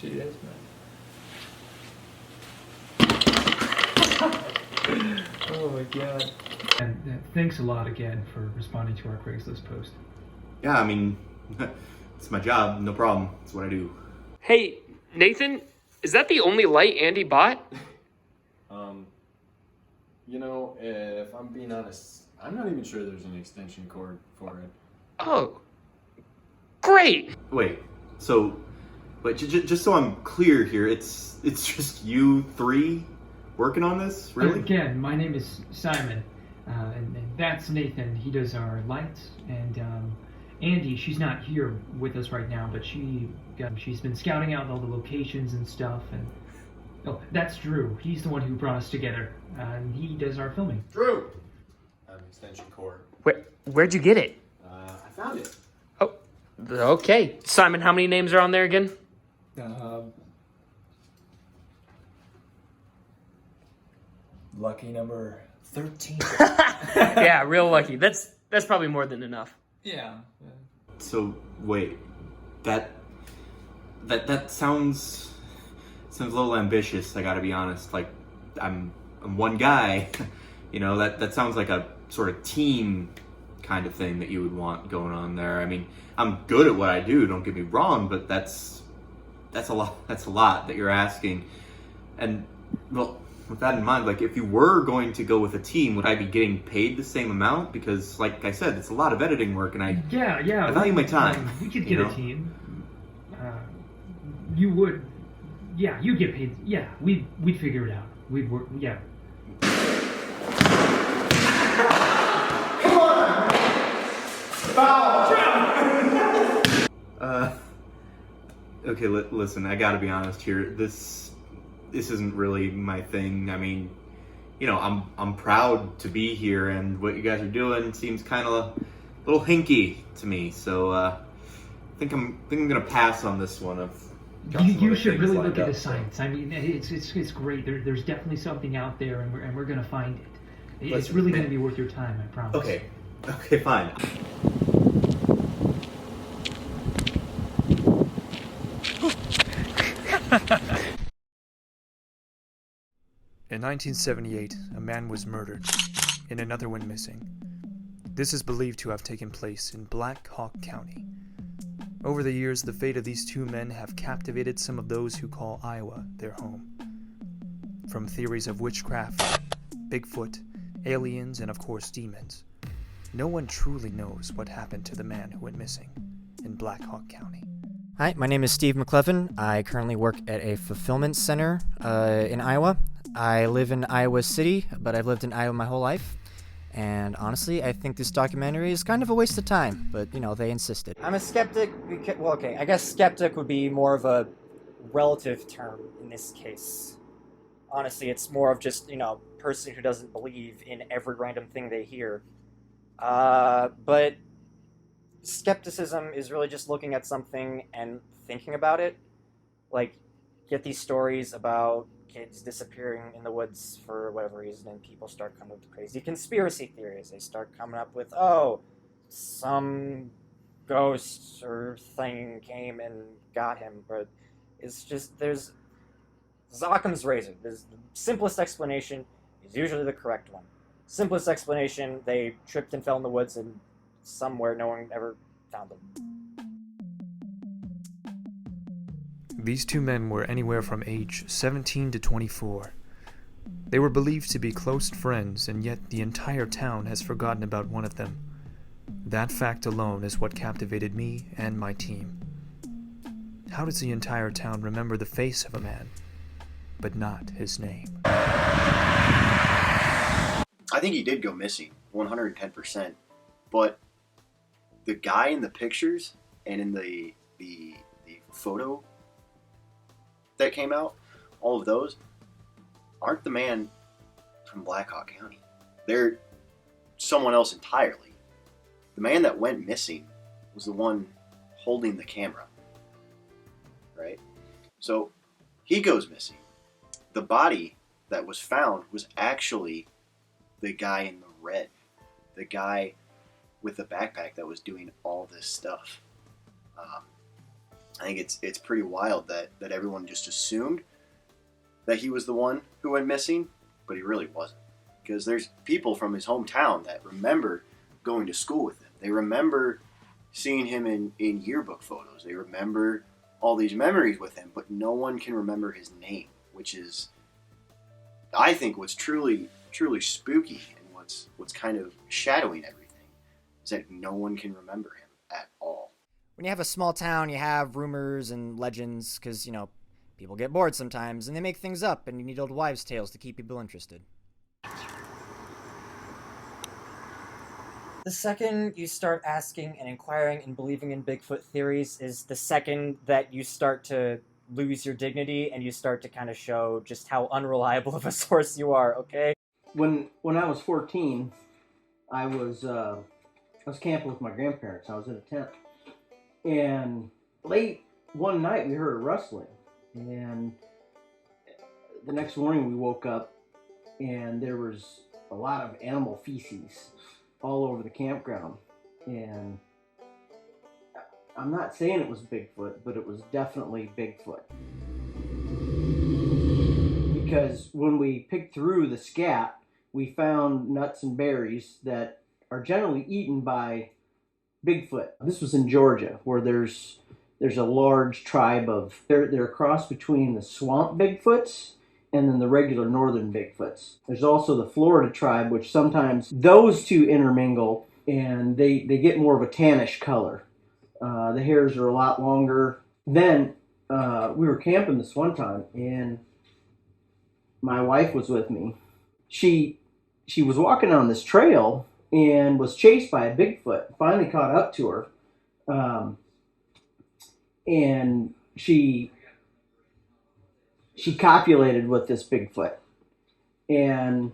She is, man. Oh my god. And thanks a lot again for responding to our Craigslist post. Yeah, I mean, it's my job, no problem. It's what I do. Hey, Nathan, is that the only light Andy bought? If I'm being honest, I'm not even sure there's an extension cord for it. Oh, great. Wait, just so I'm clear here, it's just you three working on this, really? Again, my name is Simon, and that's Nathan. He does our lights, and Andy, she's not here with us right now, but she's been scouting out all the locations and stuff, and oh, that's Drew. He's the one who brought us together, and he does our filming. Drew! I have an extension cord. Where'd you get it? I found it. Oh, okay. Simon, how many names are on there again? Lucky number 13. Yeah, real lucky. That's probably more than enough. Yeah. So, wait, that sounds a little ambitious, I gotta be honest. Like, I'm one guy, that sounds like a sort of team kind of thing that you would want going on there. I mean, I'm good at what I do, don't get me wrong, but that's a lot that you're asking. And, well, with that in mind, like, if you were going to go with a team, would I be getting paid the same amount? Because, like I said, it's a lot of editing work, and I value my time. We could get a team. You would, yeah, you'd get paid. Yeah, we'd figure it out. We'd work, yeah. Okay, listen, I gotta be honest here. This isn't really my thing. I mean, I'm proud to be here, and what you guys are doing seems kind of a little hinky to me. So, I think I'm gonna pass on this one. You should really look at the science. I mean, it's great. There's definitely something out there, and we're gonna find it. It's really gonna be worth your time, I promise. Okay, fine. In 1978, a man was murdered, and another went missing. This is believed to have taken place in Black Hawk County. Over the years, the fate of these two men have captivated some of those who call Iowa their home. From theories of witchcraft, Bigfoot, aliens, and of course demons, no one truly knows what happened to the man who went missing in Black Hawk County. Hi, my name is Steve McClevin. I currently work at a fulfillment center in Iowa. I live in Iowa City, but I've lived in Iowa my whole life. And honestly, I think this documentary is kind of a waste of time, but, they insisted. I'm a skeptic because, I guess skeptic would be more of a relative term in this case. Honestly, it's more of just, person who doesn't believe in every random thing they hear. But skepticism is really just looking at something and thinking about it. Like, get these stories about kids disappearing in the woods for whatever reason, and people start coming up with crazy conspiracy theories. They start coming up with, some ghost or thing came and got him. But it's just, there's Occam's razor. There's the simplest explanation is usually the correct one. Simplest explanation, they tripped and fell in the woods, and somewhere no one ever found them. These two men were anywhere from age 17 to 24. They were believed to be close friends, and yet the entire town has forgotten about one of them. That fact alone is what captivated me and my team. How does the entire town remember the face of a man, but not his name? I think he did go missing, 110%. But the guy in the pictures and in the photo that came out, all of those aren't the man from Black Hawk County. They're someone else entirely. The man that went missing was the one holding the camera, right? So he goes missing. The body that was found was actually the guy in the red, the guy with the backpack that was doing all this stuff. I think it's pretty wild that everyone just assumed that he was the one who went missing, but he really wasn't. Because there's people from his hometown that remember going to school with him. They remember seeing him in yearbook photos. They remember all these memories with him, but no one can remember his name, which is, I think, what's truly spooky and what's kind of shadowing everything is that no one can remember him at all. When you have a small town, you have rumors and legends because, you know, people get bored sometimes and they make things up and you need old wives' tales to keep people interested. The second you start asking and inquiring and believing in Bigfoot theories is the second that you start to lose your dignity and you start to kind of show just how unreliable of a source you are, okay? When I was 14, I was camping with my grandparents. I was in a tent. And late one night we heard a rustling. And the next morning we woke up and there was a lot of animal feces all over the campground. And I'm not saying it was Bigfoot, but it was definitely Bigfoot. Because when we picked through the scat, we found nuts and berries that are generally eaten by Bigfoot. This was in Georgia, where there's a large tribe of, they're a cross between the swamp Bigfoots and then the regular northern Bigfoots. There's also the Florida tribe, which sometimes those two intermingle and they get more of a tannish color. The hairs are a lot longer. Then we were camping this one time and my wife was with me. She was walking on this trail and was chased by a Bigfoot. Finally caught up to her. And she copulated with this Bigfoot. And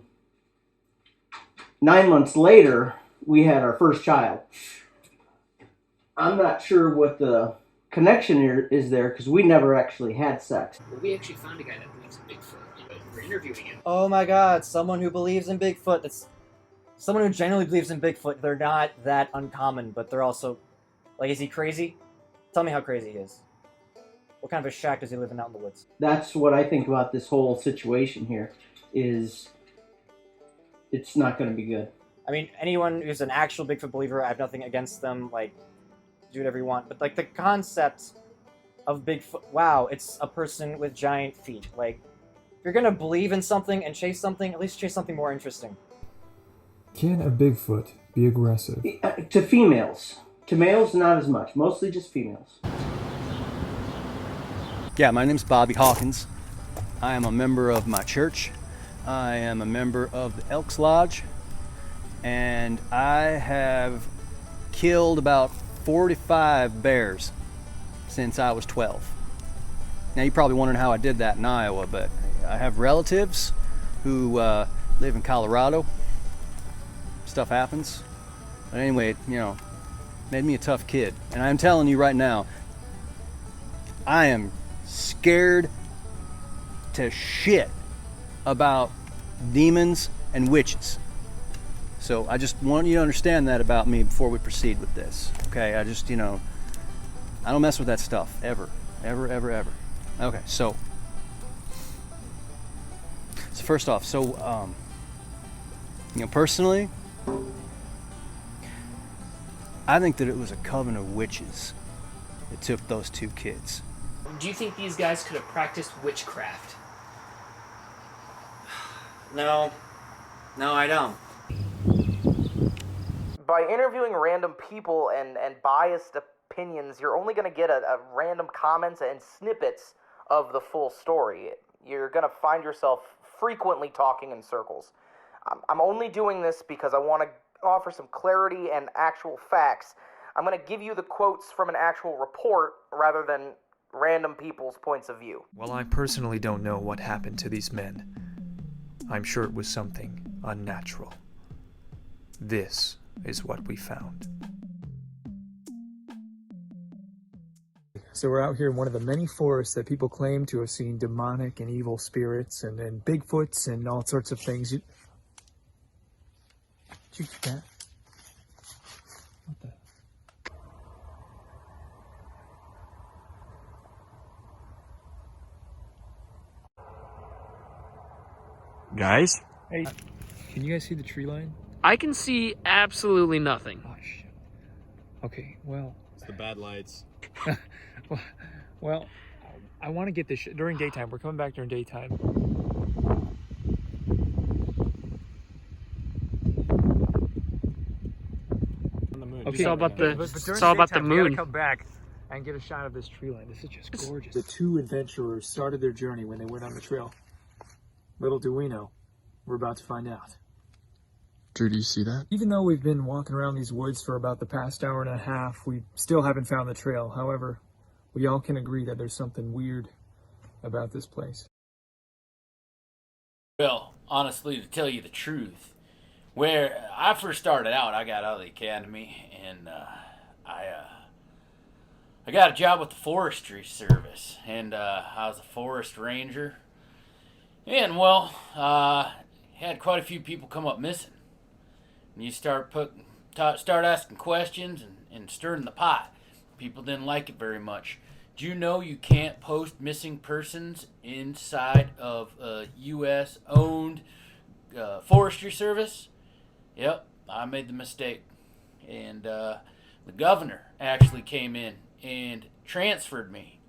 9 months later, we had our first child. I'm not sure what the connection is there because we never actually had sex. Well, we actually found a guy that believes in Bigfoot. We're interviewing him. Oh my god, someone who believes in Bigfoot. That's someone who genuinely believes in Bigfoot. They're not that uncommon, but they're also, like, is he crazy? Tell me how crazy he is. What kind of a shack does he live in out in the woods? That's what I think about this whole situation here, is it's not going to be good. I mean, anyone who's an actual Bigfoot believer, I have nothing against them, like, do whatever you want. But, like, the concept of Bigfoot, wow, it's a person with giant feet. Like, if you're going to believe in something and chase something, at least chase something more interesting. Can a Bigfoot be aggressive? To females. To males, not as much. Mostly just females. Yeah, my name's Bobby Hawkins. I am a member of my church. I am a member of the Elks Lodge. And I have killed about 45 bears since I was 12. Now you're probably wondering how I did that in Iowa, but I have relatives who live in Colorado. Stuff happens. But anyway, you know, made me a tough kid. And I'm telling you right now, I am scared to shit about demons and witches. So I just want you to understand that about me before we proceed with this. Okay, I just, you know, I don't mess with that stuff, ever. Ever, ever, ever. Okay, so first off, you know, personally, I think that it was a coven of witches that took those two kids. Do you think these guys could have practiced witchcraft? No, I don't. By interviewing random people and biased opinions, you're only going to get a random comments and snippets of the full story. You're going to find yourself frequently talking in circles. I'm only doing this because I want to offer some clarity and actual facts. I'm going to give you the quotes from an actual report rather than random people's points of view. While I personally don't know what happened to these men, I'm sure it was something unnatural. This is what we found. So we're out here in one of the many forests that people claim to have seen demonic and evil spirits and Bigfoots and all sorts of things. Did you get that? What the? Guys? Hey, can you guys see the tree line? I can see absolutely nothing. Oh, shit. Okay, well. It's the bad lights. well, I want to get this during daytime. We're coming back during daytime. Okay, It's all about the, but during it's all about the daytime, we gotta moon. come back and get a shot of this tree line. This is just gorgeous. The two adventurers started their journey when they went on the trail. Little do we know, we're about to find out. Drew, do you see that? Even though we've been walking around these woods for about the past hour and a half, we still haven't found the trail. However, we all can agree that there's something weird about this place. Well, honestly, to tell you the truth, where I first started out, I got out of the academy, and I got a job with the Forestry Service, and I was a forest ranger. And, well, had quite a few people come up missing. And you start asking questions and stirring the pot. People didn't like it very much. Do you know you can't post missing persons inside of a U.S.-owned forestry service? Yep, I made the mistake. And the governor actually came in and transferred me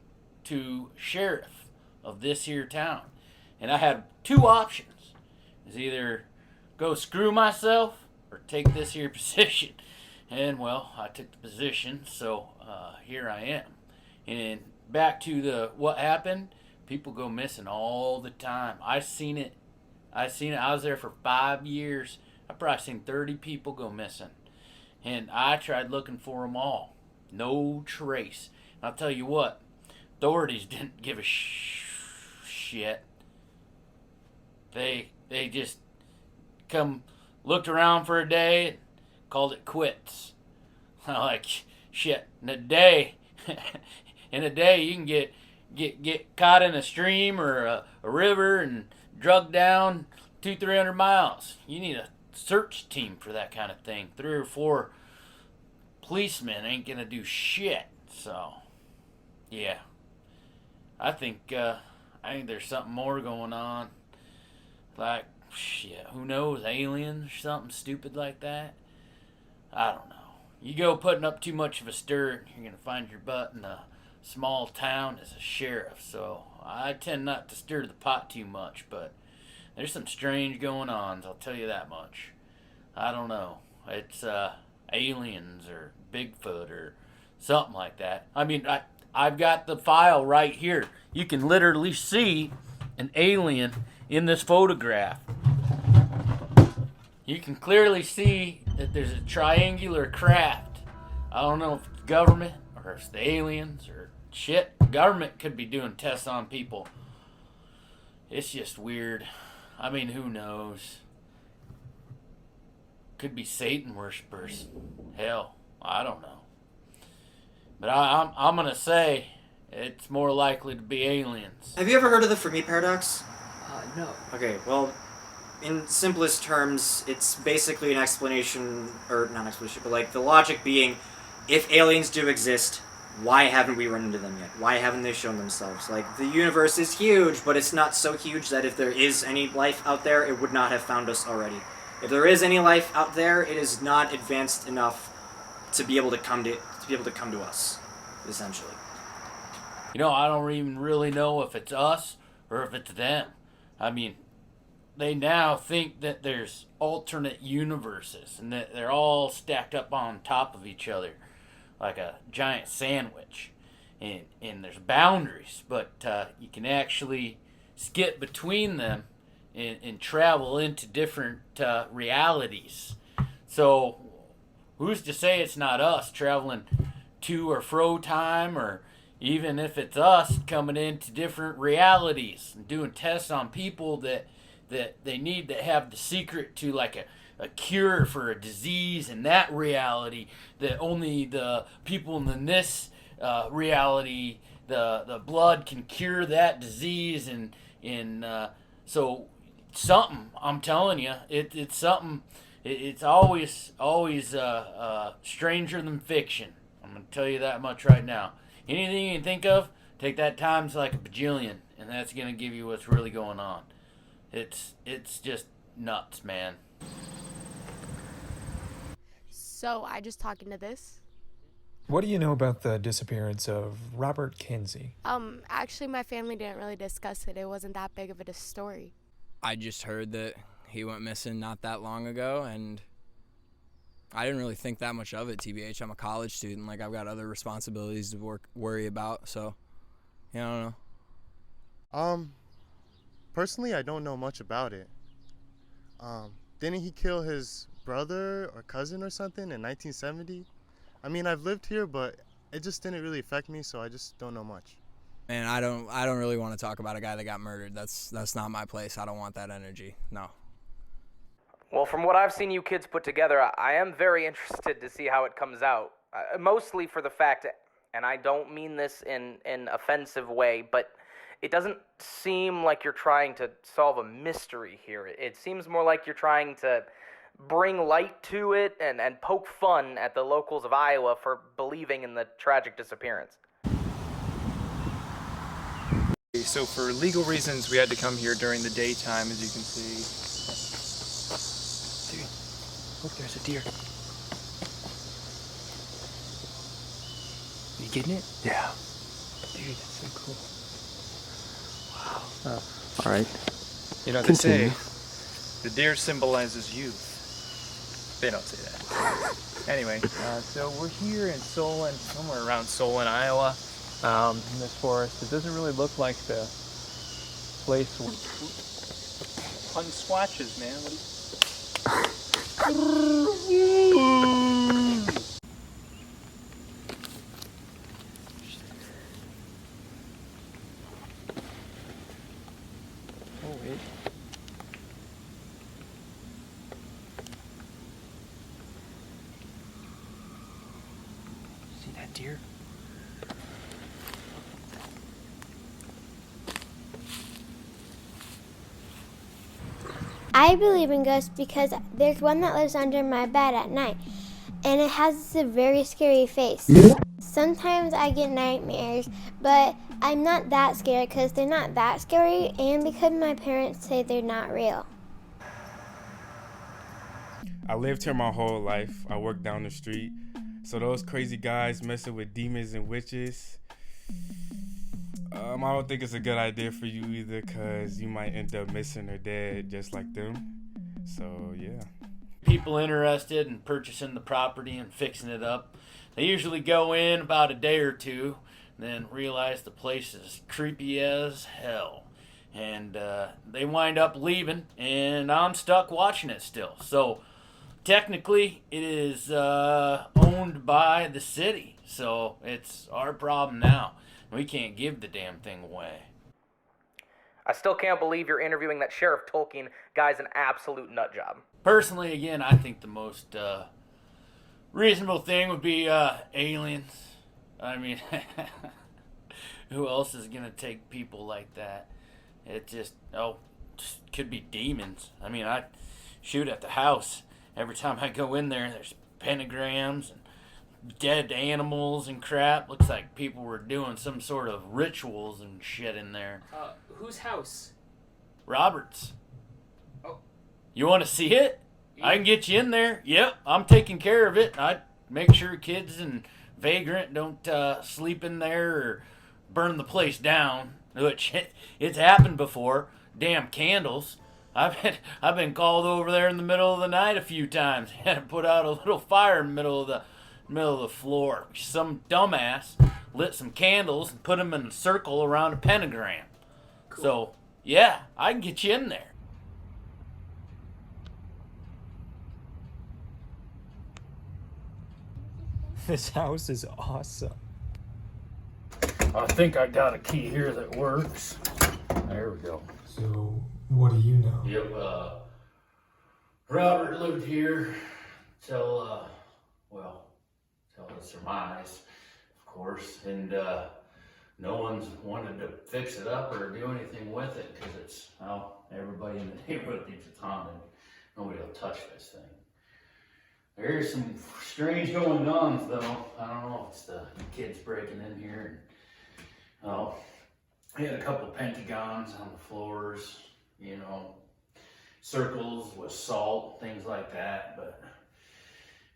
to sheriff of this here town. And I had two options. It's either go screw myself or take this here position. And, well, I took the position, so here I am. And back to what happened, people go missing all the time. I seen it. I was there for 5 years. I probably seen 30 people go missing. And I tried looking for them all. No trace. And I'll tell you what, authorities didn't give a shit. They just looked around for a day and called it quits. I'm like, shit, in a day you can get caught in a stream or a river and drugged down 200-300 miles. You need a search team for that kind of thing. 3 or 4 policemen ain't gonna do shit. So, yeah, I think there's something more going on. Like, shit, who knows, aliens or something stupid like that? I don't know. You go putting up too much of a stir, you're going to find your butt in a small town as a sheriff. So I tend not to stir the pot too much, but there's some strange going on, I'll tell you that much. I don't know. It's aliens or Bigfoot or something like that. I mean, I've got the file right here. You can literally see an alien in this photograph. You can clearly see that there's a triangular craft. I don't know if it's government or if it's the aliens or shit. The government could be doing tests on people. It's just weird. I mean, who knows? Could be Satan worshipers. Hell, I don't know. But I'm gonna say it's more likely to be aliens. Have you ever heard of the Fermi paradox? No. Okay, well, in simplest terms, it's basically an explanation, or not an explanation, but like the logic being, if aliens do exist, why haven't we run into them yet? Why haven't they shown themselves? Like, the universe is huge, but it's not so huge that if there is any life out there, it would not have found us already. If there is any life out there, it is not advanced enough to be able to come to us, essentially. You know, I don't even really know if it's us or if it's them. I mean, they now think that there's alternate universes and that they're all stacked up on top of each other like a giant sandwich. And there's boundaries, but you can actually skip between them and travel into different realities. So who's to say it's not us traveling to or fro time, or even if it's us coming into different realities and doing tests on people that they need to have the secret to, like a cure for a disease in that reality, that only the people in this reality, the blood can cure that disease, and so something, I'm telling you, it's something. It's always stranger than fiction. I'm gonna tell you that much right now. Anything you can think of, take that times like a bajillion, and that's gonna give you what's really going on. It's just nuts, man. So I just talking to this? What do you know about the disappearance of Robert Kinsey? Actually my family didn't really discuss it. It wasn't that big of a story. I just heard that he went missing not that long ago, and I didn't really think that much of it, TBH. I'm a college student. Like, I've got other responsibilities to worry about, so, yeah, I don't know. Personally, I don't know much about it. Didn't he kill his brother or cousin or something in 1970? I mean, I've lived here, but it just didn't really affect me, so I just don't know much. And I don't really want to talk about a guy that got murdered. That's not my place. I don't want that energy. No. Well, from what I've seen you kids put together, I am very interested to see how it comes out. Mostly for the fact, and I don't mean this in an offensive way, but it doesn't seem like you're trying to solve a mystery here. It seems more like you're trying to bring light to it and poke fun at the locals of Iowa for believing in the tragic disappearance. So for legal reasons, we had to come here during the daytime, as you can see. Dude, look, there's a deer. You getting it? Yeah. Dude, that's so cool. Wow. All right. You know, they Continue. say the deer symbolizes youth. They don't say that. Anyway, so we're here in Solon, somewhere around Solon, Iowa, in this forest. It doesn't really look like the place where fun squatches, man. Oh, wait. See that deer? I believe in ghosts because there's one that lives under my bed at night, and it has a very scary face. Sometimes I get nightmares, but I'm not that scared because they're not that scary, and because my parents say they're not real. I lived here my whole life. I worked down the street. So those crazy guys messing with demons and witches, I don't think it's a good idea for you either, because you might end up missing or dead just like them. So, yeah. People interested in purchasing the property and fixing it up, they usually go in about a day or two, then realize the place is creepy as hell. And they wind up leaving, and I'm stuck watching it still. So, technically, it is owned by the city, so it's our problem now. We can't give the damn thing away. I still can't believe you're interviewing that Sheriff Tolkien guy's an absolute nut job. Personally, again, I think the most reasonable thing would be aliens. I mean, who else is going to take people like that? It just could be demons. I mean, I shoot at the house. Every time I go in there, there's pentagrams and dead animals and crap. Looks like people were doing some sort of rituals and shit in there. Whose house? Robert's. Oh. You want to see it? I can get you in there. Yep, I'm taking care of it. I make sure kids and vagrant don't sleep in there or burn the place down, which it's happened before. Damn candles. I've been called over there in the middle of the night a few times. Had to put out a little fire in the middle of the floor. Some dumbass lit some candles and put them in a circle around a pentagram. Cool. So, yeah, I can get you in there. This house is awesome. I think I got a key here that works. There we go. So, what do you know? Yep, Robert lived here till the surmise, of course, and no one's wanted to fix it up or do anything with it because it's, everybody in the neighborhood thinks it's haunted. Nobody will touch this thing. There's some strange going-ons, though. I don't know if it's the kids breaking in here. We had a couple pentagons on the floors. you know, circles with salt, things like that, but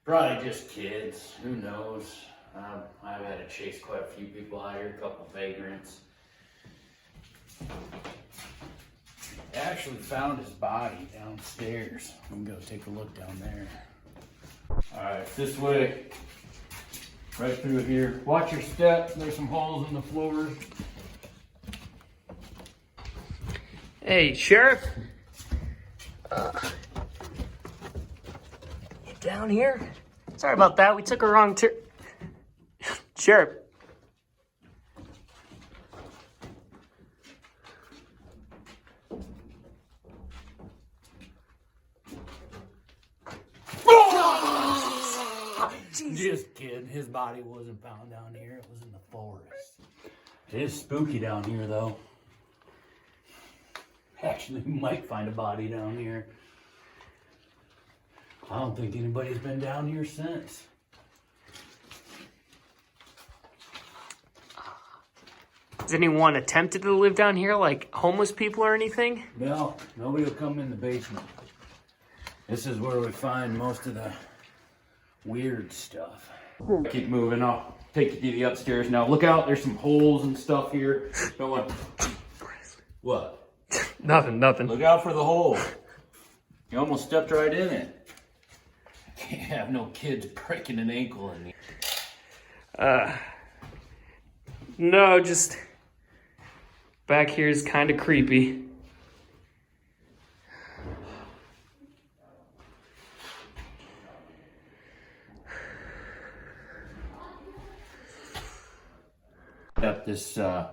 probably just kids, who knows. I've had to chase quite a few people out here, a couple vagrants. I actually found his body downstairs. I'm gonna go take a look down there. Alright, this way. Right through here. Watch your step. There's some holes in the floor. Hey, Sheriff? You down here? Sorry about that. We took a wrong turn. Sheriff. Just kidding. His body wasn't found down here. It was in the forest. It is spooky down here, though. Actually, we might find a body down here. I don't think anybody's been down here since. Has anyone attempted to live down here, like homeless people or anything? No, nobody will come in the basement. This is where we find most of the weird stuff. Keep moving. I'll take you to the upstairs now. Look out, there's some holes and stuff here. Don't want... What? Nothing. Look out for the hole. You almost stepped right in it. Can't have no kids breaking an ankle in here. No, just back here is kind of creepy. Up this the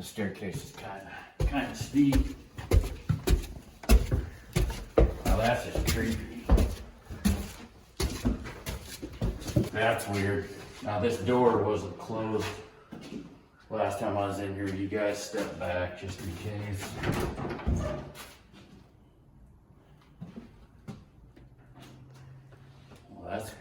staircase is kind of steep. Now that's just creepy. That's weird. Now this door wasn't closed last time I was in here. You guys step back just in case. Well, that's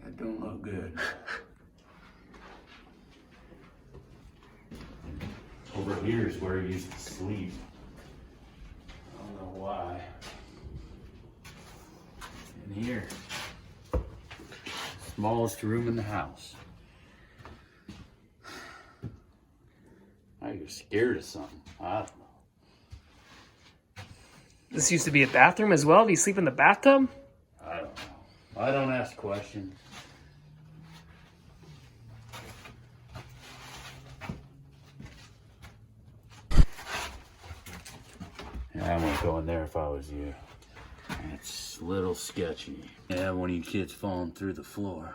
that don't look good. Over here is where he used to sleep. I don't know why. In here, smallest room in the house. Now you're scared of something. I don't know. This used to be a bathroom as well. Do you sleep in the bathtub? I don't know. I don't ask questions. Yeah, I wouldn't go in there if I was you. It's a little sketchy. Yeah, one of you kids falling through the floor.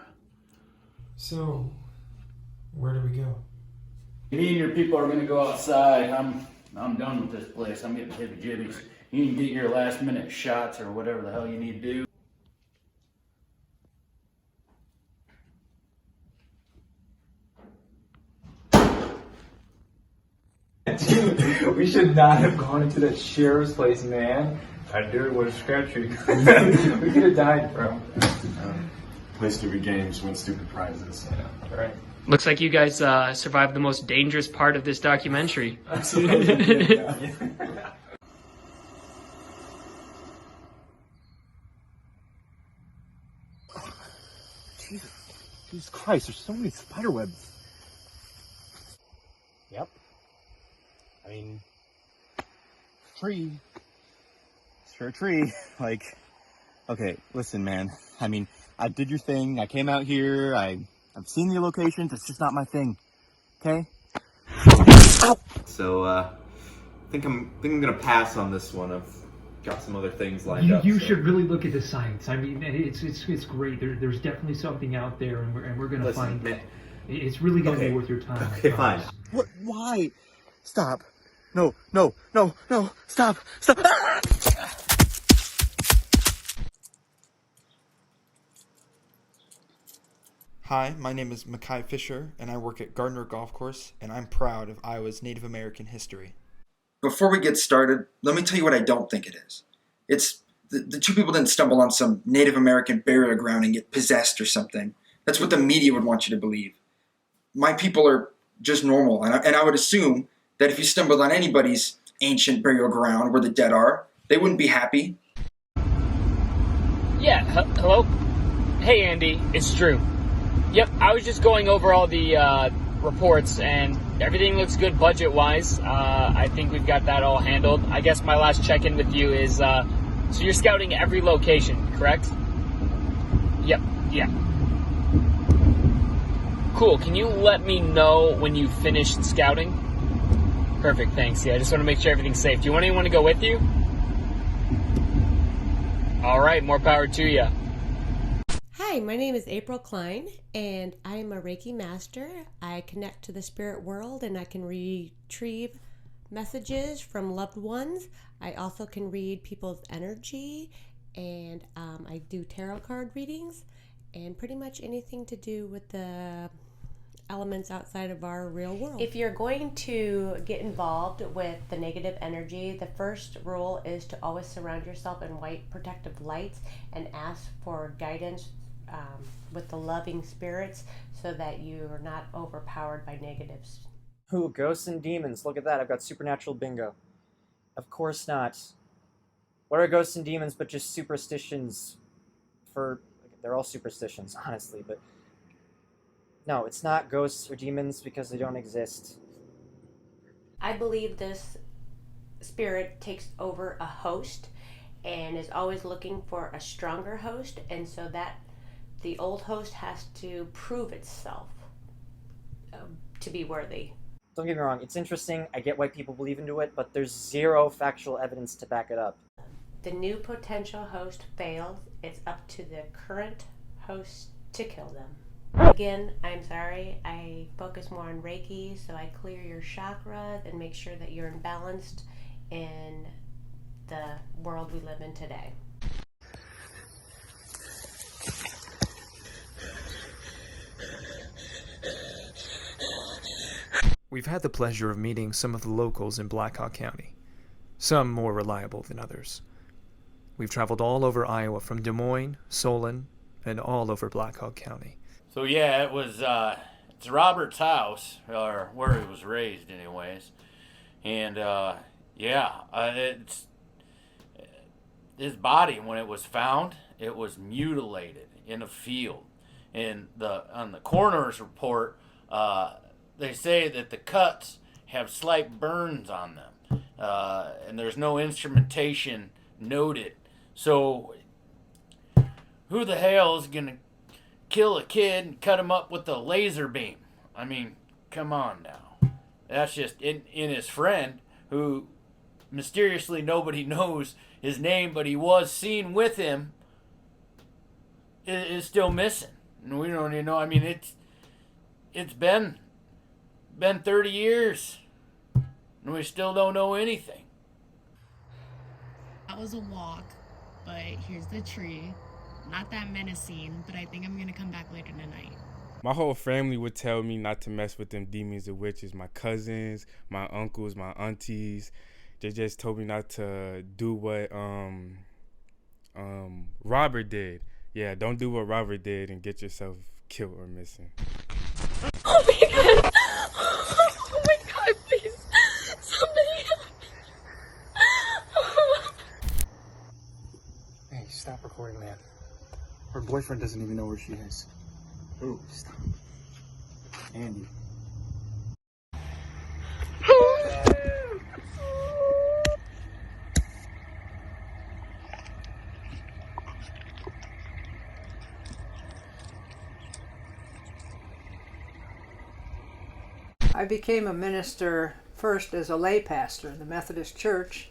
So, where do we go? Me and your people are gonna go outside. I'm done with this place. I'm getting heebie-jeebies. You can get your last minute shots or whatever the hell you need to do. Dude, we should not have gone into that sheriff's place, man. That dude was sketchy. We could have died, bro. Play stupid games, win stupid prizes. Yeah, right. Looks like you guys survived the most dangerous part of this documentary. Jesus Christ, there's so many spider webs. Yep. I mean, tree. Sure, tree. Like, okay, listen, man. I mean, I did your thing. I came out here. I've seen your locations. It's just not my thing. Okay? So, I think I'm gonna pass on this one. I've got some other things lined up. You should really look at the science. I mean, it's great. There's definitely something out there, and we're gonna find it. It's really gonna be worth your time. Okay, fine. What? Why? Stop. No. Stop. Hi, my name is Mackay Fisher, and I work at Gardner Golf Course, and I'm proud of Iowa's Native American history. Before we get started, let me tell you what I don't think it is. It's the two people didn't stumble on some Native American burial ground and get possessed or something. That's what the media would want you to believe. My people are just normal, and I would assume that if you stumbled on anybody's ancient burial ground where the dead are, they wouldn't be happy. Yeah, hello? Hey, Andy, it's Drew. Yep, I was just going over all the reports, and everything looks good budget-wise. I think we've got that all handled. I guess my last check-in with you is, so you're scouting every location, correct? Yep, yeah. Cool, can you let me know when you've finished scouting? Perfect, thanks. Yeah, I just want to make sure everything's safe. Do you want anyone to go with you? All right, more power to you. Hi, my name is April Klein, and I am a Reiki master. I connect to the spirit world, and I can retrieve messages from loved ones. I also can read people's energy, and I do tarot card readings, and pretty much anything to do with the elements outside of our real world. If you're going to get involved with the negative energy, the first rule is to always surround yourself in white protective lights and ask for guidance with the loving spirits so that you are not overpowered by negatives. Ooh, ghosts and demons. Look at that. I've got supernatural bingo. Of course not. What are ghosts and demons but just superstitions for... They're all superstitions, honestly, but... No, it's not ghosts or demons because they don't exist. I believe this spirit takes over a host and is always looking for a stronger host, and so that the old host has to prove itself to be worthy. Don't get me wrong, it's interesting, I get why people believe into it, but there's zero factual evidence to back it up. The new potential host fails, it's up to the current host to kill them. Again, I'm sorry, I focus more on Reiki, so I clear your chakras and make sure that you're balanced in the world we live in today. We've had the pleasure of meeting some of the locals in Black Hawk County, some more reliable than others. We've traveled all over Iowa, from Des Moines, Solon, and all over Black Hawk County. So yeah, it's Robert's house, or where he was raised anyways. And it's his body, when it was found, it was mutilated in a field. And on the coroner's report, they say that the cuts have slight burns on them, and there's no instrumentation noted. So who the hell is gonna kill a kid and cut him up with a laser beam? I mean, come on now. That's just in his friend, who mysteriously nobody knows his name, but he was seen with him, is still missing. And we don't even know. I mean, it's been 30 years, and we still don't know anything. That was a walk, but here's the tree. Not that menacing, but I think I'm gonna come back later tonight. My whole family would tell me not to mess with them demons and witches. My cousins, my uncles, my aunties, they just told me not to do what Robert did. Yeah, don't do what Robert did and get yourself killed or missing. Oh my god! Oh my god, please! Somebody help me! Hey, stop recording, man. Her boyfriend doesn't even know where she is. Ooh, stop. Andy. I became a minister first as a lay pastor in the Methodist Church,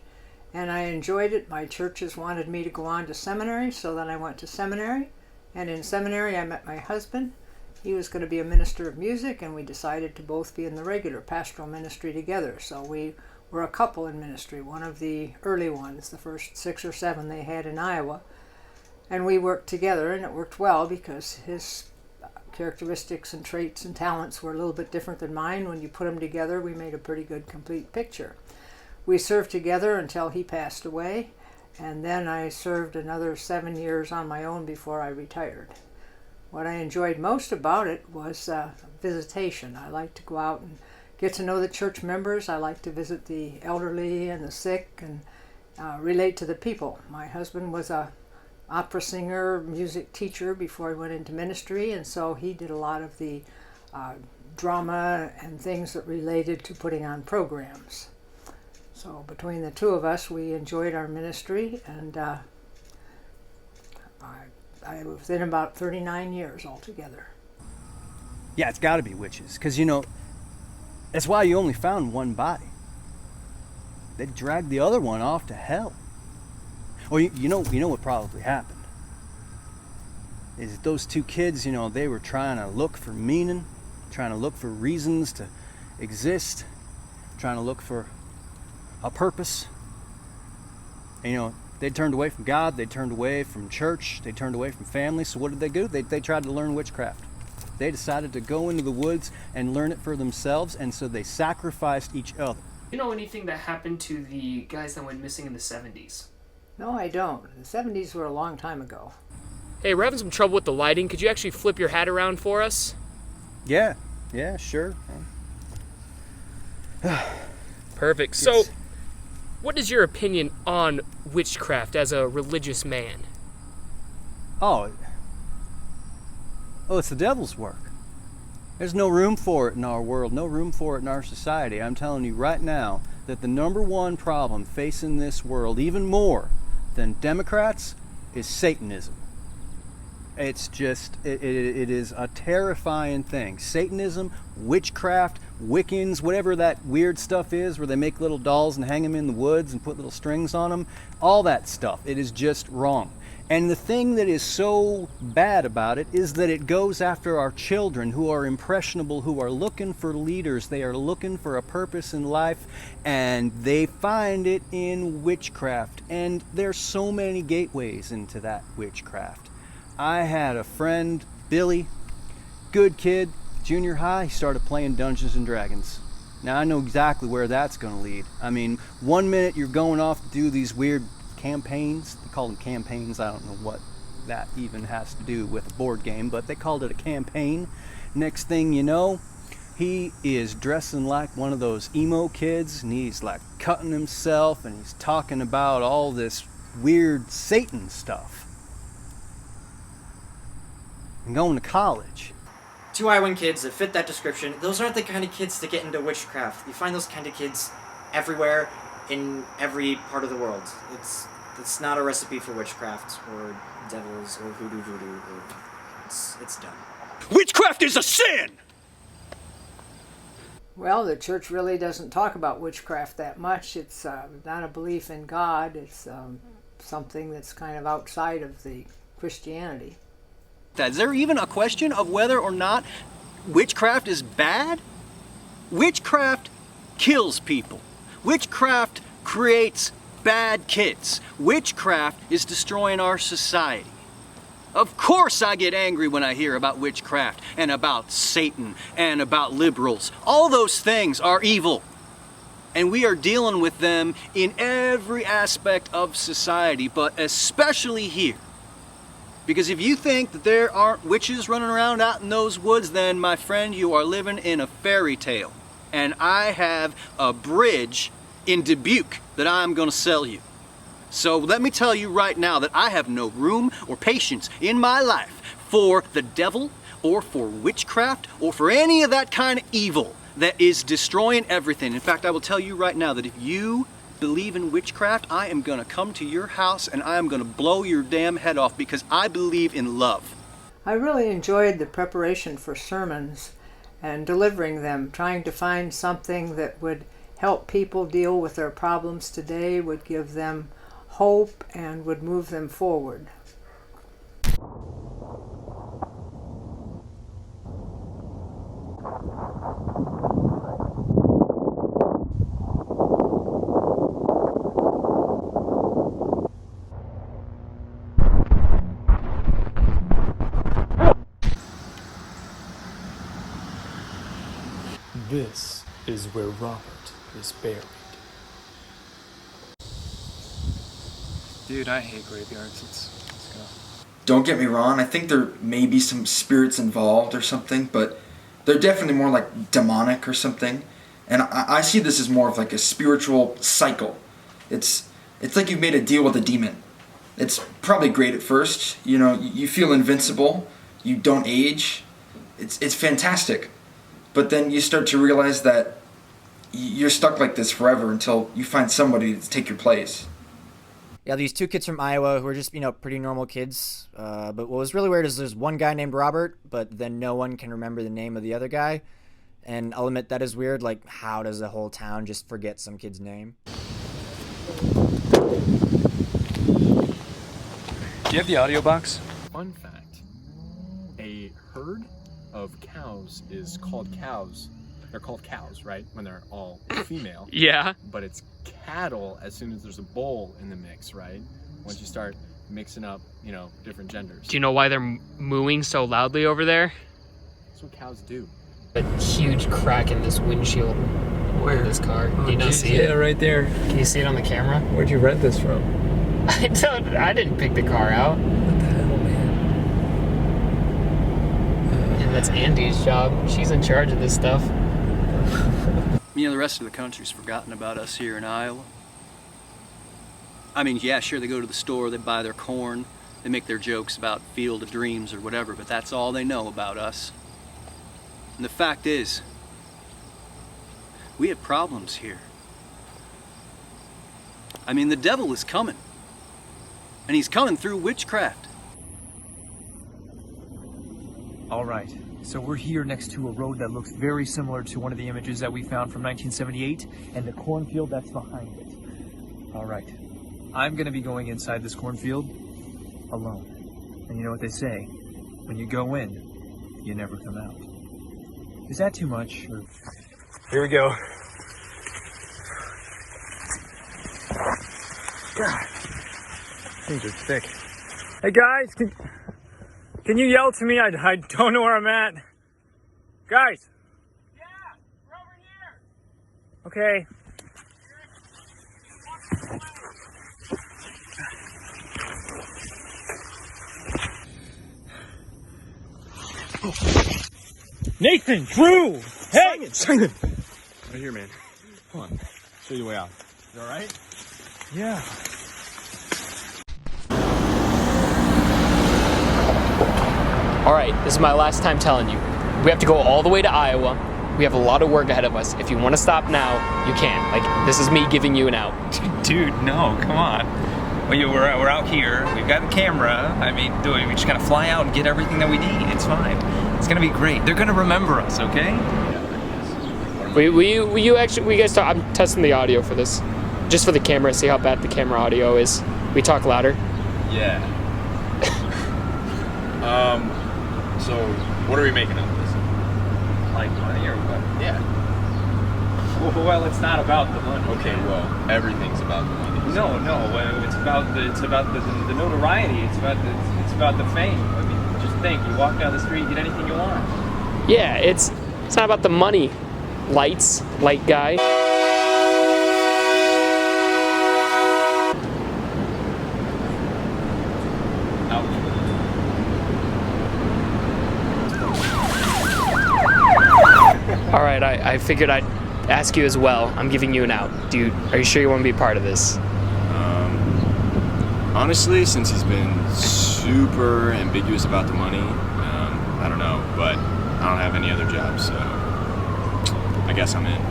and I enjoyed it. My churches wanted me to go on to seminary, so then I went to seminary. And in seminary, I met my husband. He was going to be a minister of music, and we decided to both be in the regular pastoral ministry together. So we were a couple in ministry, one of the early ones, the first 6 or 7 they had in Iowa. And we worked together, and it worked well because his characteristics and traits and talents were a little bit different than mine. When you put them together, we made a pretty good complete picture. We served together until he passed away, and then I served another 7 years on my own before I retired. What I enjoyed most about it was visitation. I like to go out and get to know the church members. I like to visit the elderly and the sick and relate to the people. My husband was a opera singer, music teacher before he went into ministry, and so he did a lot of the drama and things that related to putting on programs. So between the two of us, we enjoyed our ministry, and I was in about 39 years altogether. Yeah, it's got to be witches, because, you know, that's why you only found one body. They dragged the other one off to hell. Or you know what probably happened is those two kids, you know, they were trying to look for meaning, trying to look for reasons to exist, trying to look for a purpose. And, you know, they turned away from God, they turned away from church, they turned away from family. So what did they do? They tried to learn witchcraft. They decided to go into the woods and learn it for themselves, and so they sacrificed each other. You know anything that happened to the guys that went missing in the 70s? No, I don't. The 70s were a long time ago. Hey, we're having some trouble with the lighting. Could you actually flip your hat around for us? Yeah, sure. Perfect. So, what is your opinion on witchcraft as a religious man? Oh, it's the devil's work. There's no room for it in our world, no room for it in our society. I'm telling you right now that the number one problem facing this world, even more than Democrats, is Satanism. It's just, it is a terrifying thing. Satanism, witchcraft, Wiccans, whatever that weird stuff is where they make little dolls and hang them in the woods and put little strings on them, all that stuff, it is just wrong. And the thing that is so bad about it is that it goes after our children who are impressionable, who are looking for leaders. They are looking for a purpose in life, and they find it in witchcraft. And there's so many gateways into that witchcraft. I had a friend, Billy, good kid, junior high, he started playing Dungeons and Dragons. Now I know exactly where that's going to lead. I mean, one minute you're going off to do these weird campaigns. They call them campaigns. I don't know what that even has to do with a board game, but they called it a campaign. Next thing you know, he is dressing like one of those emo kids, and he's like cutting himself, and he's talking about all this weird Satan stuff. And going to college. Two Iowan kids that fit that description, those aren't the kind of kids to get into witchcraft. You find those kind of kids everywhere, in every part of the world. It's not a recipe for witchcraft or devils or voodoo. It's done. Witchcraft is a sin! Well, the church really doesn't talk about witchcraft that much. It's not a belief in God. It's something that's kind of outside of the Christianity. Is there even a question of whether or not witchcraft is bad? Witchcraft kills people. Witchcraft creates bad kids. Witchcraft is destroying our society. Of course I get angry when I hear about witchcraft and about Satan and about liberals. All those things are evil. And we are dealing with them in every aspect of society, but especially here. Because if you think that there aren't witches running around out in those woods, then, my friend, you are living in a fairy tale. And I have a bridge in Dubuque that I'm going to sell you. So let me tell you right now that I have no room or patience in my life for the devil or for witchcraft or for any of that kind of evil that is destroying everything. In fact, I will tell you right now that if you believe in witchcraft, I am going to come to your house and I am going to blow your damn head off because I believe in love. I really enjoyed the preparation for sermons and delivering them, trying to find something that would help people deal with their problems today, would give them hope, and would move them forward. This is where Robert is buried. Dude, I hate graveyards. Let's go. Don't get me wrong, I think there may be some spirits involved or something, but they're definitely more like demonic or something. And I see this as more of like a spiritual cycle. It's like you've made a deal with a demon. It's probably great at first, you know, you feel invincible, you don't age, it's fantastic. But then you start to realize that you're stuck like this forever until you find somebody to take your place. Yeah, these two kids from Iowa who are just, pretty normal kids. But what was really weird is there's one guy named Robert, but then no one can remember the name of the other guy. And I'll admit that is weird. Like, how does the whole town just forget some kid's name? Do you have the audio box? Fun fact, a herd of cows is called cows. They're called cows, right? When they're all female. Yeah. But it's cattle as soon as there's a bull in the mix, right? Once you start mixing up, different genders. Do you know why they're mooing so loudly over there? That's what cows do. A huge crack in this windshield. Where? This car. Do you not see it? Yeah, right there. Can you see it on the camera? Where'd you rent this from? I didn't pick the car out. What the hell, man? And that's Andy's job. She's in charge of this stuff. The rest of the country's forgotten about us here in Iowa. I mean, yeah, sure, they go to the store, they buy their corn, they make their jokes about Field of Dreams or whatever, but that's all they know about us. And the fact is, we have problems here. I mean, the devil is coming. And he's coming through witchcraft. All right, so we're here next to a road that looks very similar to one of the images that we found from 1978, and the cornfield that's behind it. All right, I'm gonna be going inside this cornfield alone. And you know what they say, when you go in, you never come out. Is that too much? Or... Here we go. God, things are thick. Hey guys, can you yell to me? I don't know where I'm at. Guys. Yeah, we're over here. Okay. Nathan, Drew, hey! Simon! Right here, man. Come on. Show you the way out. You all right? Yeah. All right, this is my last time telling you. We have to go all the way to Iowa. We have a lot of work ahead of us. If you want to stop now, you can. Like, this is me giving you an out. Dude, no, come on. Well, we're out here. We've got the camera. I mean, we just gotta fly out and get everything that we need. It's fine. It's gonna be great. They're gonna remember us, okay? We guys talk? I'm testing the audio for this, just for the camera. See how bad the camera audio is. We talk louder. Yeah. So what are we making of this? Like money or what? Yeah. Well, it's not about the money. Okay, well, everything's about the money. No, it's about the notoriety. It's about the fame. I mean, just think, you walk down the street, get anything you want. Yeah, it's not about the money. Light guy. All right, I figured I'd ask you as well. I'm giving you an out. Are you sure you want to be part of this? Honestly, since he's been super ambiguous about the money, I don't know, but I don't have any other jobs, so I guess I'm in.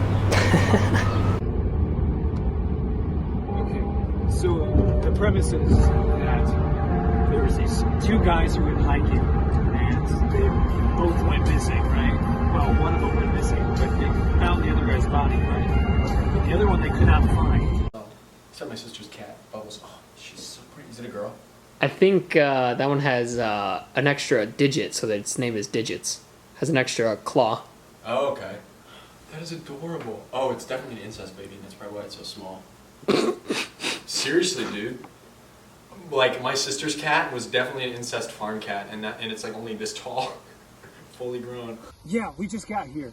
Okay, so the premise is that there was these two guys who went hiking, and they both went missing, right? Well, one of them went missing, but they found the other guy's body, right? But the other one they could not find. Is that my sister's cat, Bubbles? Oh, she's so pretty. Is it a girl? I think that one has an extra digit, so that its name is Digits. Has an extra claw. Oh, okay. That is adorable. Oh, it's definitely an incest baby, and that's probably why it's so small. Seriously, dude. Like, my sister's cat was definitely an incest farm cat, and it's like only this tall. Fully grown. Yeah, we just got here.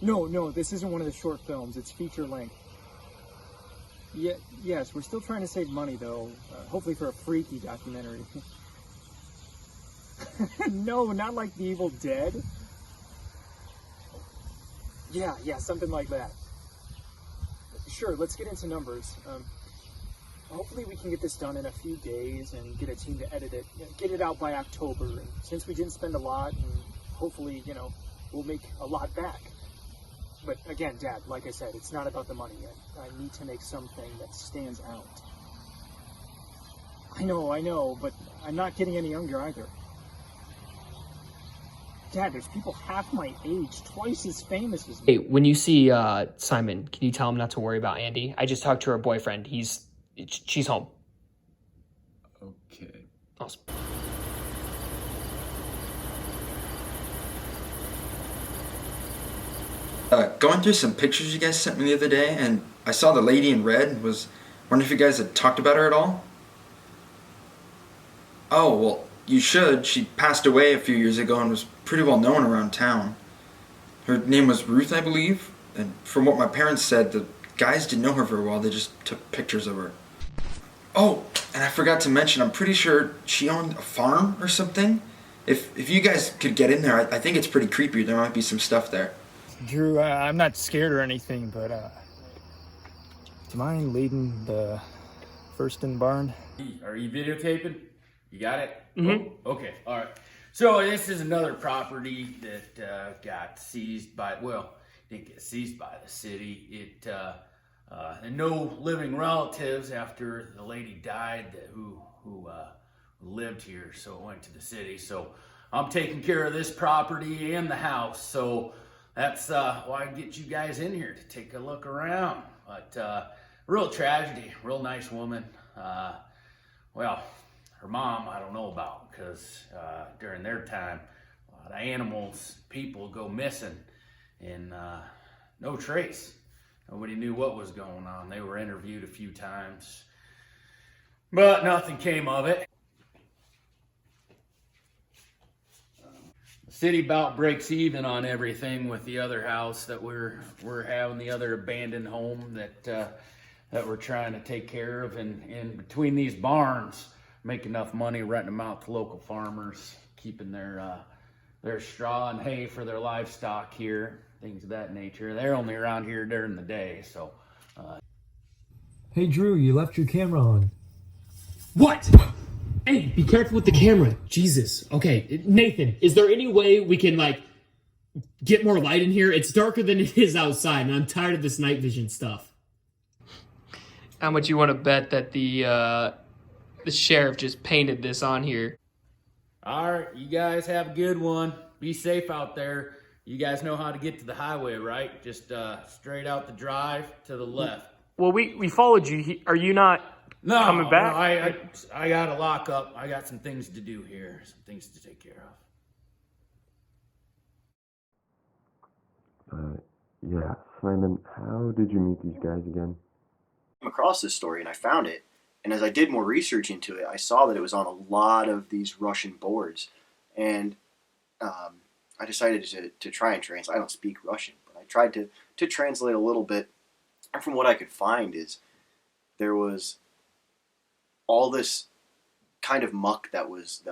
No, this isn't one of the short films. It's feature length. Yes, we're still trying to save money, though. Hopefully for a freaky documentary. No, not like The Evil Dead. Yeah, something like that. Sure, let's get into numbers. Hopefully we can get this done in a few days and get a team to edit it. Get it out by October. And since we didn't spend a lot, and hopefully, we'll make a lot back. But again, Dad, like I said, it's not about the money yet. I need to make something that stands out. I know, but I'm not getting any younger either. Dad, there's people half my age, twice as famous as me. Hey, when you see Simon, can you tell him not to worry about Andy? I just talked to her boyfriend. She's home. Okay. Awesome. Going through some pictures you guys sent me the other day, and I saw the lady in red. Wondering if you guys had talked about her at all? Oh, well, you should. She passed away a few years ago and was pretty well known around town. Her name was Ruth, I believe, and from what my parents said, the guys didn't know her very well. They just took pictures of her. Oh, and I forgot to mention, I'm pretty sure she owned a farm or something. If you guys could get in there, I think it's pretty creepy. There might be some stuff there. Drew, I'm not scared or anything, but, do you mind leading the first in barn? Are you videotaping? You got it? Mhm. Oh, okay, all right. So this is another property that got seized by, didn't get seized by the city. And no living relatives after the lady died who lived here, so it went to the city. So I'm taking care of this property and the house. So that's why I get you guys in here to take a look around. But real tragedy, real nice woman. Her mom I don't know about, because during their time, a lot of animals, people go missing, and no trace. Nobody knew what was going on. They were interviewed a few times, but nothing came of it. The city about breaks even on everything with the other house that we're having, the other abandoned home that we're trying to take care of, and between these barns, make enough money renting them out to local farmers, keeping their straw and hay for their livestock here, things of that nature. They're only around here during the day, so. Hey Drew, you left your camera on. What? Hey, be careful with the camera. Jesus. Okay, Nathan, is there any way we can, get more light in here? It's darker than it is outside, and I'm tired of this night vision stuff. How much you want to bet that the sheriff just painted this on here? All right, you guys have a good one. Be safe out there. You guys know how to get to the highway, right? Just straight out the drive to the left. Well, we followed you. Are you not coming back? No, I got to lock up. I got some things to do here, some things to take care of. Yeah, Simon, how did you meet these guys again? I came across this story and I found it. And as I did more research into it, I saw that it was on a lot of these Russian boards. And I decided to try and translate. I don't speak Russian, but I tried to translate a little bit. And from what I could find is there was all this kind of muck that was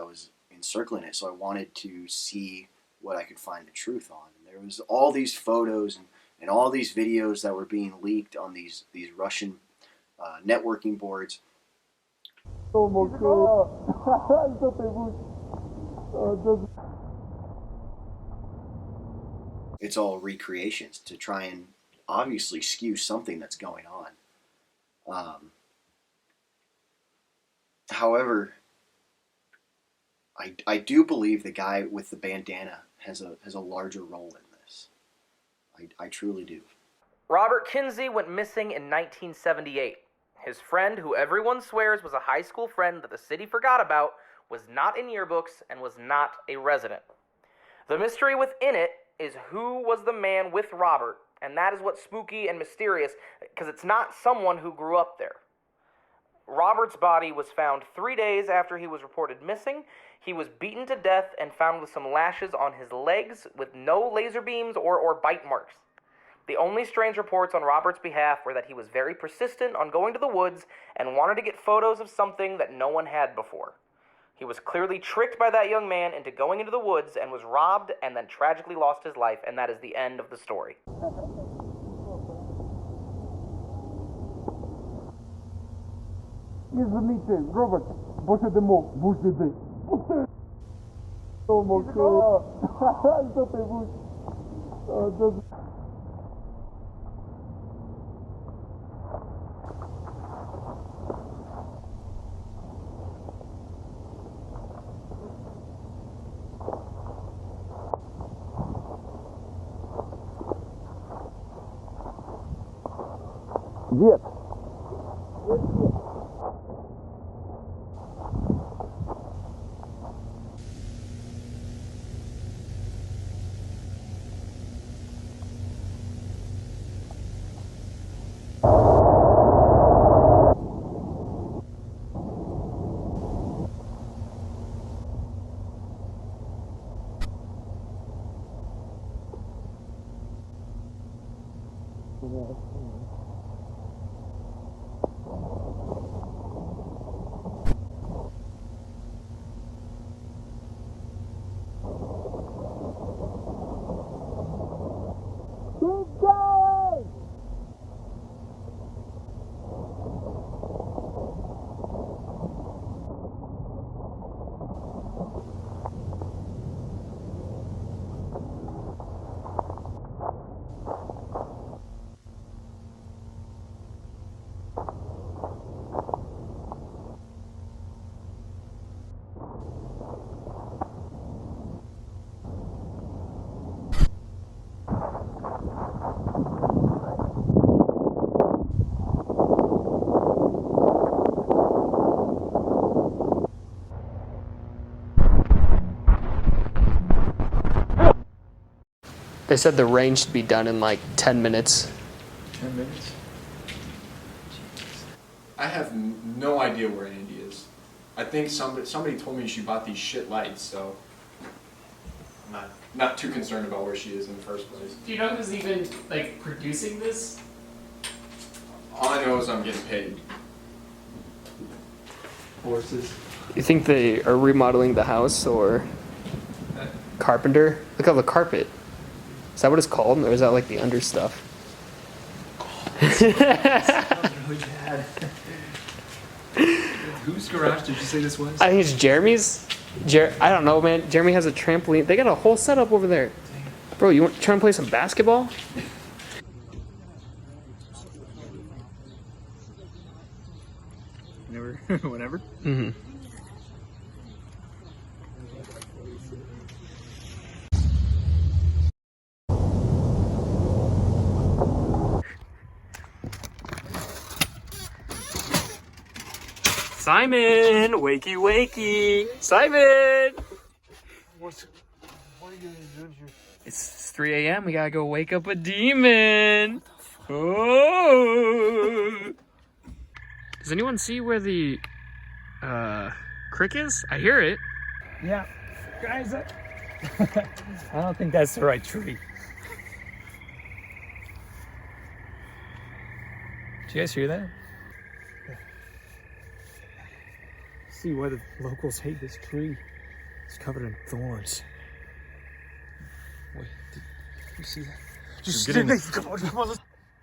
encircling it. So I wanted to see what I could find the truth on. And there was all these photos and all these videos that were being leaked on these Russian networking boards. Oh my God. It's all recreations to try and obviously skew something that's going on. However, I do believe the guy with the bandana has a larger role in this. I truly do. Robert Kinsey went missing in 1978. His friend, who everyone swears was a high school friend that the city forgot about, was not in yearbooks and was not a resident. The mystery within it is who was the man with Robert, and that is what's spooky and mysterious, because it's not someone who grew up there. Robert's body was found 3 days after he was reported missing. He was beaten to death and found with some lashes on his legs with no laser beams or bite marks. The only strange reports on Robert's behalf were that he was very persistent on going to the woods and wanted to get photos of something that no one had before. He was clearly tricked by that young man into going into the woods and was robbed and then tragically lost his life, and that is the end of the story. Извините, Робърт, можете му, можете. Дед. They said the rain should be done in like 10 minutes. 10 minutes? I have no idea where Andy is. I think somebody told me she bought these shit lights, so I'm not too concerned about where she is in the first place. Do you know who's even like producing this? All I know is I'm getting paid. Horses. You think they are remodeling the house or carpenter? Look at the carpet. Is that what it's called, or is that like the under stuff? Whose garage did you say this was? I think it's Jeremy's. I don't know, man. Jeremy has a trampoline. They got a whole setup over there. Bro, you trying to play some basketball? Whenever. Mm-hmm. Simon! Wakey, wakey! Simon! What are you doing here? It's 3 a.m. We gotta go wake up a demon! Oh! Does anyone see where the crick is? I hear it. Yeah, guys, I don't think that's the right tree. Did you guys hear that? See why the locals hate this tree. It's covered in thorns. Wait, did you see that? Just come on, let's...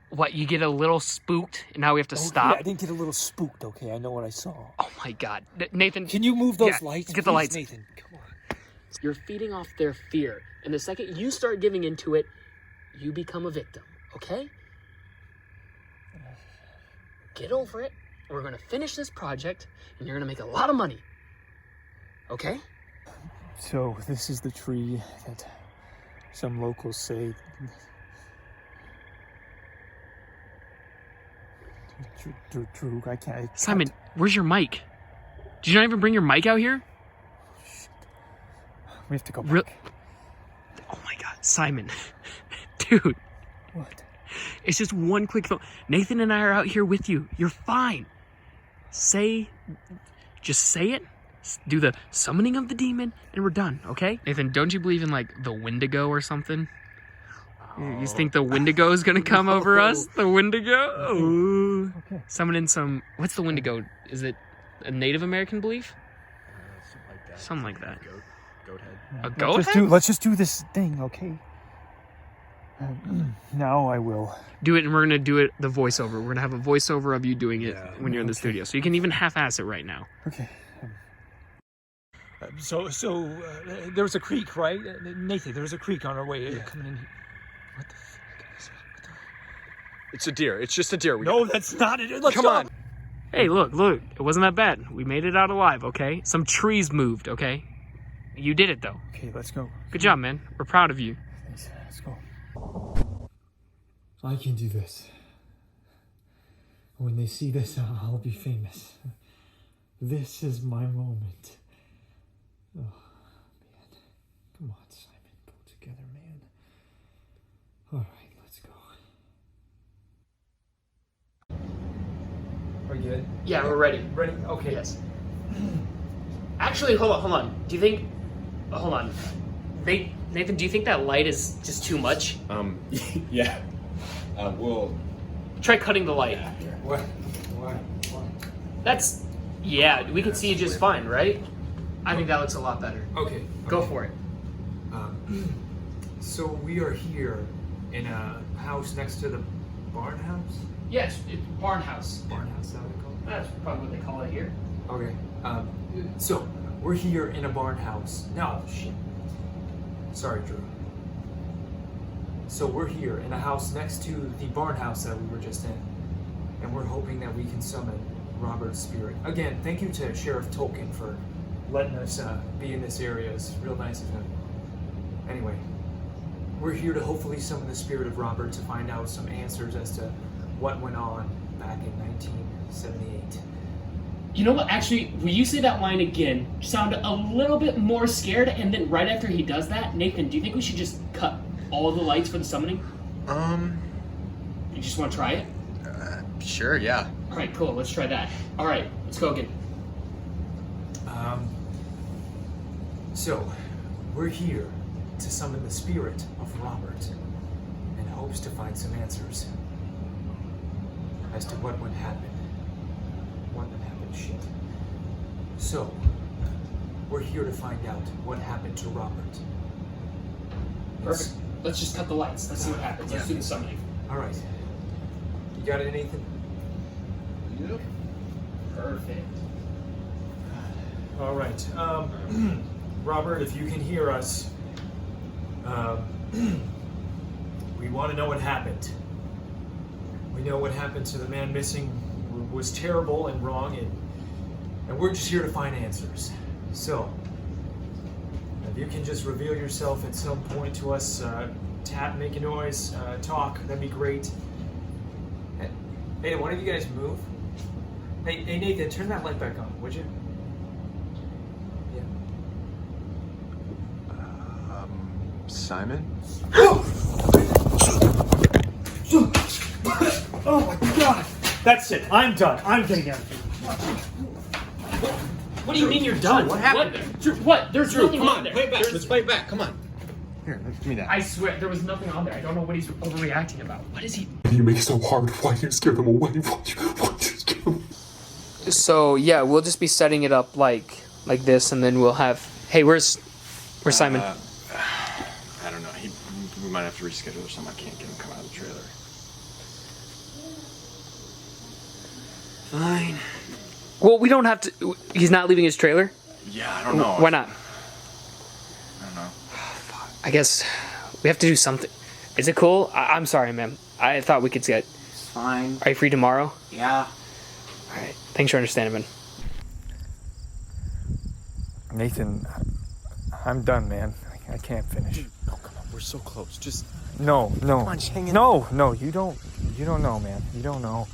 What, you get a little spooked and now we have to stop? Yeah, I didn't get a little spooked, okay? I know what I saw. Oh my god. Nathan. Can you move those lights? Get the please, lights. Nathan, come on. You're feeding off their fear. And the second you start giving into it, you become a victim, okay? Get over it. We're gonna finish this project and you're gonna make a lot of money. Okay? So, this is the tree that some locals say... Drew, I can't... Simon, where's your mic? Did you not even bring your mic out here? We have to go back. Oh my god, Simon. Dude. What? It's just one click phone. Nathan and I are out here with you. You're fine. Just say it. Do the summoning of the demon and we're done, okay? Nathan, don't you believe in like the Wendigo or something? You think the Wendigo is gonna come over us? The Wendigo? Ooh. Okay. Summoning some. What's the Wendigo? Is it a Native American belief? Something like that. Goat head. A goat head? Let's just do this thing, okay? Now I will. Do it, and we're gonna do it the voiceover. We're gonna have a voiceover of you doing it when you're in the studio, so you can even half-ass it right now. Okay. So there was a creek, right? Nathan, there was a creek on our way coming in here. What the fuck is it? What the... It's a deer. It's just a deer. No, that's not it. Let's Come go. on. Hey, look, it wasn't that bad. We made it out alive, okay? Some trees moved, okay? You did it, though. Okay, let's go. Good job, man. We're proud of you. Thanks. Let's go. I can do this. When they see this, I'll be famous. This is my moment. Oh, man. Come on, Simon. Pull together, man. All right, let's go. Are you good? Yeah, we're ready. Ready? Okay. Yes. Actually, hold on. Do you think... Hold on. Nathan, do you think that light is just too much? Yeah. We'll... Try cutting the light. What? Why? That's... Yeah, we can see it just fine, right? I think that looks a lot better. Okay. Go for it. So we are here in a house next to the barn house? Yes, it's barn house. Barn house, is that what they call it? That's probably what they call it here. Okay. So we're here in a barn house. No, shit. Sorry, Drew. So we're here in a house next to the barn house that we were just in. And we're hoping that we can summon Robert's spirit. Again, thank you to Sheriff Tolkien for letting us be in this area. It's real nice of him. Anyway, we're here to hopefully summon the spirit of Robert to find out some answers as to what went on back in 1978. You know what? Actually, will you say that line again? Sound a little bit more scared, and then right after he does that, Nathan, do you think we should just cut all the lights for the summoning? You just want to try it? Sure, yeah. All right, cool. Let's try that. All right, let's go again. So, we're here to summon the spirit of Robert in hopes to find some answers as to what would happen. What would happen, shit. So, we're here to find out what happened to Robert. Perfect. Let's just cut the lights. Let's see what happens. Let's do the summoning. All right. You got it, Nathan? Yep. Perfect. All right. Robert, if you can hear us, we want to know what happened. We know what happened to the man missing was terrible and wrong, and we're just here to find answers. So, if you can just reveal yourself at some point to us, tap, make a noise, talk, that'd be great. Hey, one of you guys move? Hey, Nathan, turn that light back on, would you? Yeah. Simon? Oh my god! That's it. I'm done. I'm getting out of here. What do you mean you're done? What happened? What? There's Drew, nothing come on on, there. play it back. There's- Let's play it back. Come on. Here, give me that. I swear, there was nothing on there. I don't know what he's overreacting about. What is he? You make it so hard. Why do you scare them away? Why do you scare them? So yeah, we'll just be setting it up like this, and then we'll have. Hey, where's Simon? I don't know. We might have to reschedule or something. I can't get him to come out of the trailer. Fine. Well, we don't have to. He's not leaving his trailer. Yeah, I don't know. Why not? I don't know. I guess we have to do something. Is it cool? I'm sorry, man. I thought we could get. It's fine. Are you free tomorrow? Yeah. All right. Thanks for understanding, man. Nathan, I'm done, man. I can't finish. Oh, come on. We're so close. Just... No. Come on, just hang in. No, you don't know, man. You don't know.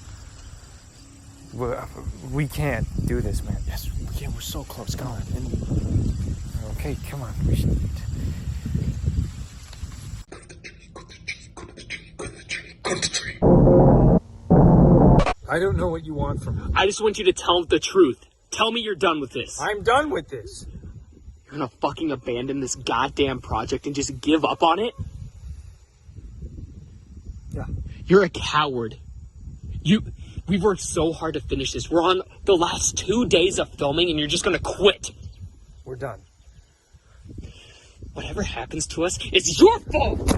We can't do this, man. Yes, we can. We're so close. Come on. Okay, come on. We should... I don't know what you want from me. I just want you to tell the truth. Tell me you're done with this. I'm done with this. You're gonna fucking abandon this goddamn project and just give up on it? You're a coward. We've worked so hard to finish this. We're on the last 2 days of filming and you're just gonna quit. We're done. Whatever happens to us, it's your fault!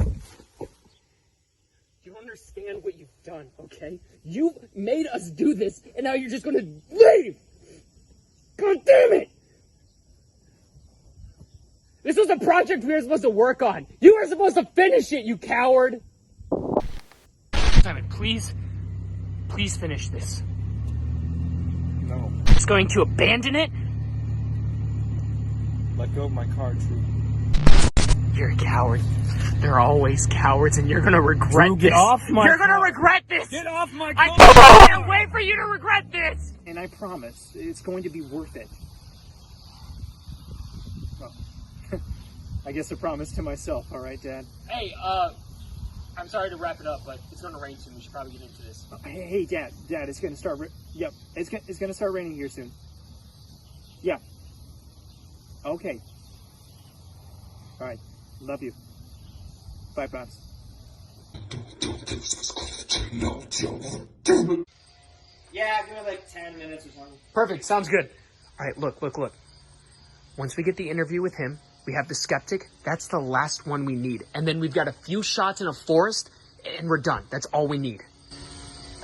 You understand what you've done, okay? You made us do this, and now you're just gonna leave! God damn it! This was a project we were supposed to work on. You were supposed to finish it, you coward! Simon, please finish this. No. Just going to abandon it? Let go of my car, Drew. You're a coward. There are always cowards, and you're gonna regret Drew, this. get off my You're gonna car. regret this! Get off my car! I can't wait for you to regret this! And I promise, it's going to be worth it. Well, I guess a promise to myself, alright, Dad? Hey, I'm sorry to wrap it up, but it's gonna rain soon. We should probably get into this. Hey, Dad, it's gonna start. Yep, it's gonna start raining here soon. Yeah. Okay. All right. Love you. Bye, Pops. Yeah, give me like 10 minutes or something. Perfect, sounds good. All right, look. Once we get the interview with him, we have the skeptic. That's the last one we need. And then we've got a few shots in a forest, and we're done. That's all we need.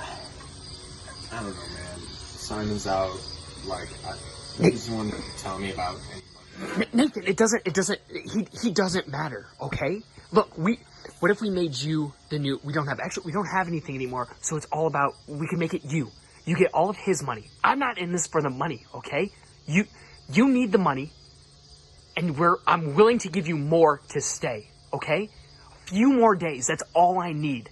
I don't know, man. Simon's out. Like, he doesn't want to tell me about anything. Nathan, he doesn't matter, okay? Look, what if we made you the new, we don't have anything anymore, so it's all about, we can make it you. You get all of his money. I'm not in this for the money, okay? You need the money, and I'm willing to give you more to stay, okay? A few more days, that's all I need.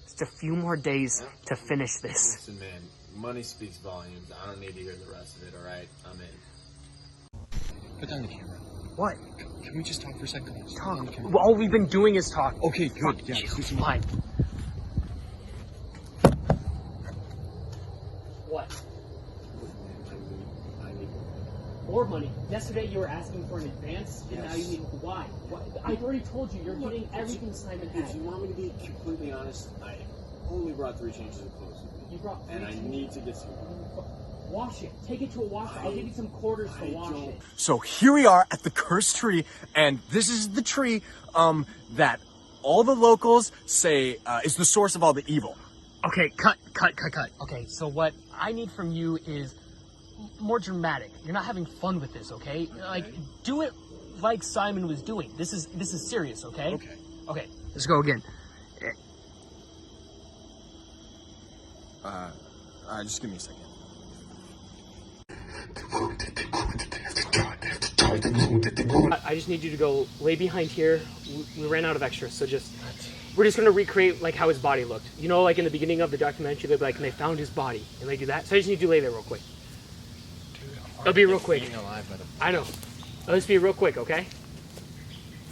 Just a few more days to finish this. Listen, man, money speaks volumes. I don't need to hear the rest of it, alright? I'm in. Put down the camera. What? Can we just talk for a second? Talk. Well, all we've been doing is talk. Okay, good. Yeah, let's do some fine. What? I need More money. Yesterday you were asking for an advance, and now you need why? I've already told you, you're getting everything Simon If had. you want me to be completely honest, I only brought 3 changes of clothes with me. You brought and I need to get some. Wash it. Take it to a washer. I'll give you some quarters to wash it. So here we are at the cursed tree, and this is the tree that all the locals say is the source of all the evil. Okay, cut. Okay, so what I need from you is more dramatic. You're not having fun with this, okay? Like, do it like Simon was doing. This is serious, okay? Okay, let's go again. Just give me a second. I just need you to go lay behind here. We ran out of extras, so we're just gonna recreate like how his body looked. You know, like in the beginning of the documentary, they'd be like, and they found his body, and they do that. So I just need you to lay there real quick. It'll be real quick. I know. It'll just be real quick, okay?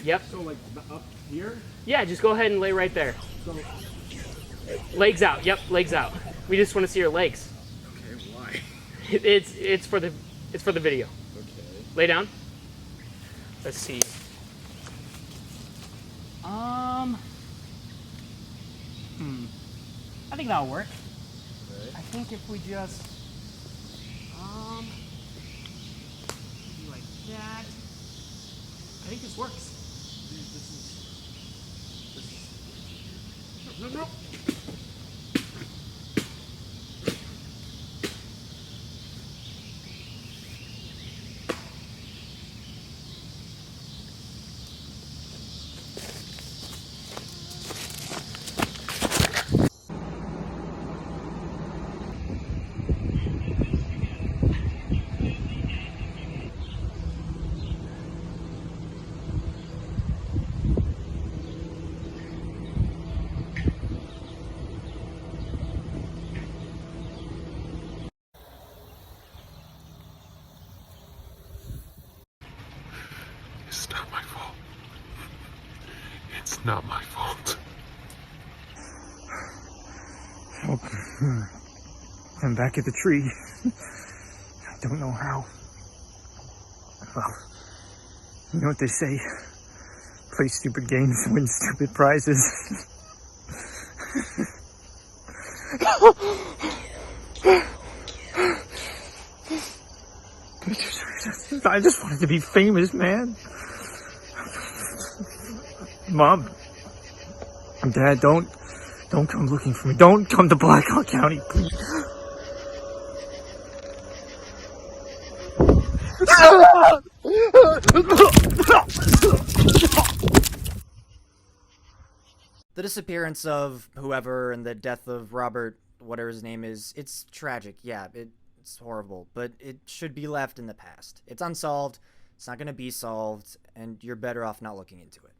Yep. So like up here? Yeah, just go ahead and lay right there. So, legs out. Yep, legs out. We just want to see your legs. Okay, why? It's for the video. Okay. Lay down. Let's see. I think that'll work. Right. I think if we just do like that. I think this works. No. It's not my fault. It's not my fault. I'm back at the tree. I don't know how. Well, you know what they say. Play stupid games, win stupid prizes. I just wanted to be famous, man. Mom, Dad, don't come looking for me. Don't come to Blackhawk County, please. The disappearance of whoever and the death of Robert, whatever his name is, it's tragic. Yeah, it's horrible, but it should be left in the past. It's unsolved, it's not going to be solved, and you're better off not looking into it.